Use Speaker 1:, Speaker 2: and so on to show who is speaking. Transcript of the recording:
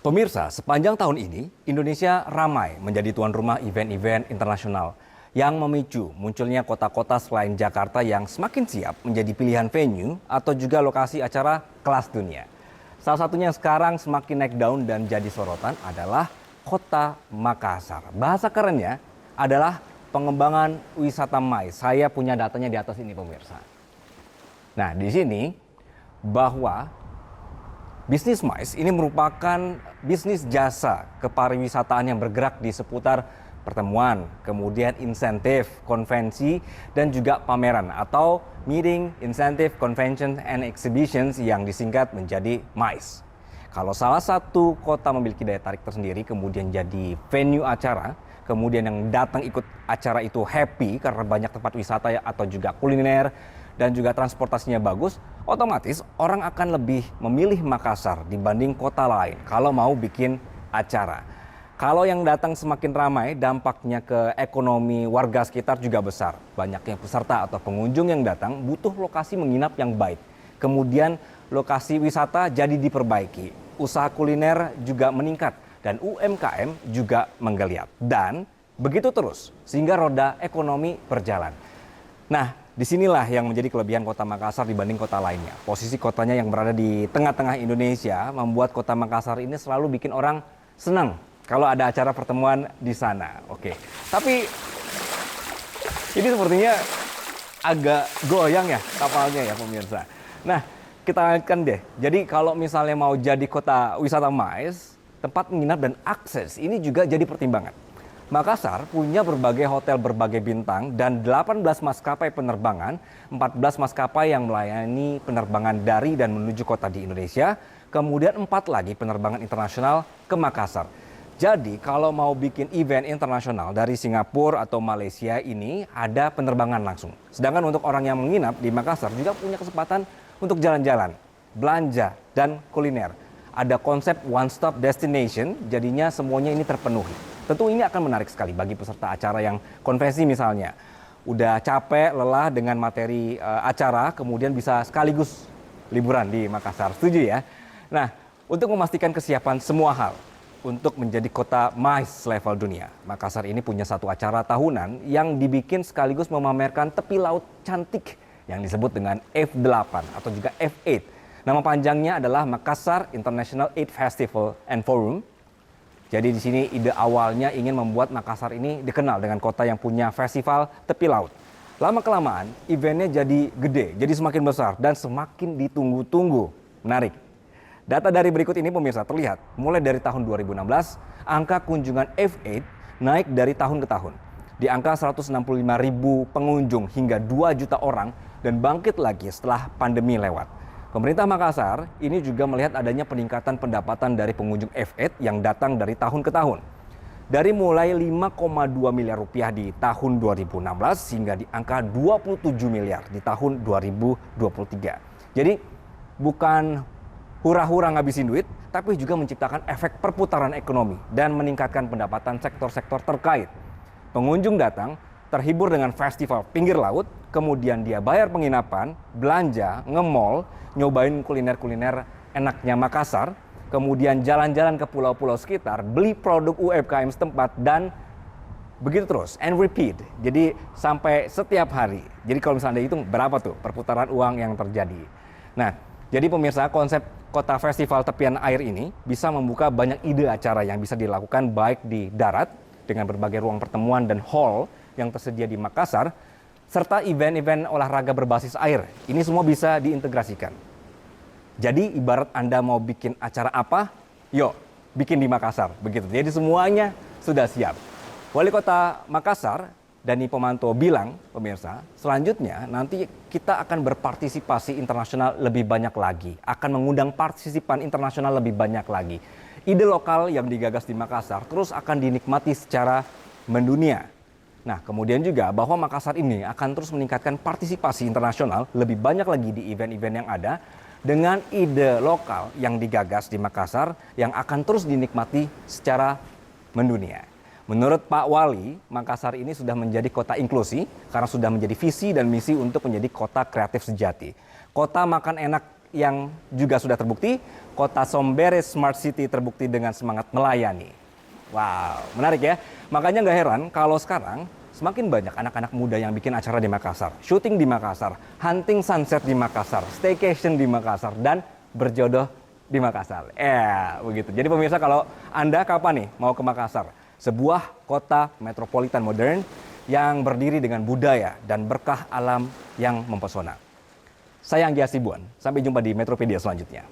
Speaker 1: Pemirsa, sepanjang tahun ini Indonesia ramai menjadi tuan rumah event-event internasional yang memicu munculnya kota-kota selain Jakarta yang semakin siap menjadi pilihan venue atau juga lokasi acara kelas dunia. Salah satunya yang sekarang semakin naik daun dan jadi sorotan adalah Kota Makassar. Bahasa kerennya adalah pengembangan wisata MICE. Saya punya datanya di atas ini, pemirsa. Nah, di sini bahwa bisnis MICE ini merupakan bisnis jasa kepariwisataan yang bergerak di seputar pertemuan, kemudian insentif, konvensi, dan juga pameran atau Meeting, Incentive, Convention, and Exhibitions yang disingkat menjadi MICE. Kalau salah satu kota memiliki daya tarik tersendiri kemudian jadi venue acara, kemudian yang datang ikut acara itu happy karena banyak tempat wisata atau juga kuliner, dan juga transportasinya bagus, otomatis orang akan lebih memilih Makassar dibanding kota lain kalau mau bikin acara. Kalau yang datang semakin ramai, dampaknya ke ekonomi warga sekitar juga besar. Banyaknya peserta atau pengunjung yang datang butuh lokasi menginap yang baik. Kemudian lokasi wisata jadi diperbaiki. Usaha kuliner juga meningkat dan UMKM juga menggeliat. Dan begitu terus sehingga roda ekonomi berjalan. Nah, disinilah yang menjadi kelebihan Kota Makassar dibanding kota lainnya. Posisi kotanya yang berada di tengah-tengah Indonesia membuat Kota Makassar ini selalu bikin orang senang kalau ada acara pertemuan di sana. Oke, tapi ini sepertinya agak goyang ya kapalnya ya pemirsa. Nah, kita lanjutkan deh. Jadi kalau misalnya mau jadi kota wisata MICE, tempat menginap dan akses ini juga jadi pertimbangan. Makassar punya berbagai hotel berbagai bintang dan 18 maskapai penerbangan, 14 maskapai yang melayani penerbangan dari dan menuju kota di Indonesia, kemudian 4 lagi penerbangan internasional ke Makassar. Jadi kalau mau bikin event internasional dari Singapura atau Malaysia ini ada penerbangan langsung. Sedangkan untuk orang yang menginap di Makassar juga punya kesempatan untuk jalan-jalan, belanja, dan kuliner. Ada konsep one stop destination, jadinya semuanya ini terpenuhi. Tentu ini akan menarik sekali bagi peserta acara yang konvensi misalnya. Udah capek, lelah dengan materi acara, kemudian bisa sekaligus liburan di Makassar. Setuju ya? Nah, untuk memastikan kesiapan semua hal untuk menjadi kota MICE level dunia, Makassar ini punya satu acara tahunan yang dibikin sekaligus memamerkan tepi laut cantik yang disebut dengan F8 atau juga F8. Nama panjangnya adalah Makassar International 8 Festival and Forum. Jadi di sini ide awalnya ingin membuat Makassar ini dikenal dengan kota yang punya festival tepi laut. Lama-kelamaan eventnya jadi gede, jadi semakin besar dan semakin ditunggu-tunggu. Menarik. Data dari berikut ini pemirsa terlihat, mulai dari tahun 2016, angka kunjungan F8 naik dari tahun ke tahun. Di angka 165.000 pengunjung hingga 2 juta orang dan bangkit lagi setelah pandemi lewat. Pemerintah Makassar ini juga melihat adanya peningkatan pendapatan dari pengunjung F8 yang datang dari tahun ke tahun. Dari mulai 5,2 miliar rupiah di tahun 2016 hingga di angka 27 miliar di tahun 2023. Jadi bukan hura-hura ngabisin duit, tapi juga menciptakan efek perputaran ekonomi dan meningkatkan pendapatan sektor-sektor terkait. Pengunjung datang, terhibur dengan festival pinggir laut, kemudian dia bayar penginapan, belanja, nge-mall, nyobain kuliner-kuliner enaknya Makassar, kemudian jalan-jalan ke pulau-pulau sekitar, beli produk UMKM setempat, dan begitu terus, and repeat. Jadi sampai setiap hari. Jadi kalau misalnya itu berapa tuh perputaran uang yang terjadi. Nah, jadi pemirsa, konsep kota festival tepian air ini bisa membuka banyak ide acara yang bisa dilakukan baik di darat, dengan berbagai ruang pertemuan dan hall yang tersedia di Makassar, serta event-event olahraga berbasis air. Ini semua bisa diintegrasikan. Jadi ibarat Anda mau bikin acara apa, yuk bikin di Makassar. Begitu. Jadi semuanya sudah siap. Wali Kota Makassar, Dani Pomanto bilang, pemirsa, selanjutnya nanti kita akan berpartisipasi internasional lebih banyak lagi. Akan mengundang partisipan internasional lebih banyak lagi. Ide lokal yang digagas di Makassar terus akan dinikmati secara mendunia. Nah, kemudian juga bahwa Makassar ini akan terus meningkatkan partisipasi internasional lebih banyak lagi di event-event yang ada dengan ide lokal yang digagas di Makassar yang akan terus dinikmati secara mendunia. Menurut Pak Wali, Makassar ini sudah menjadi kota inklusi karena sudah menjadi visi dan misi untuk menjadi kota kreatif sejati. Kota makan enak yang juga sudah terbukti, kota Sombere Smart City terbukti dengan semangat melayani. Wow, menarik ya. Makanya nggak heran kalau sekarang semakin banyak anak-anak muda yang bikin acara di Makassar, syuting di Makassar, hunting sunset di Makassar, staycation di Makassar, dan berjodoh di Makassar. Begitu. Jadi pemirsa, kalau Anda kapan nih mau ke Makassar? Sebuah kota metropolitan modern yang berdiri dengan budaya dan berkah alam yang mempesona. Saya Anggi Hasibuan, sampai jumpa di Metropedia selanjutnya.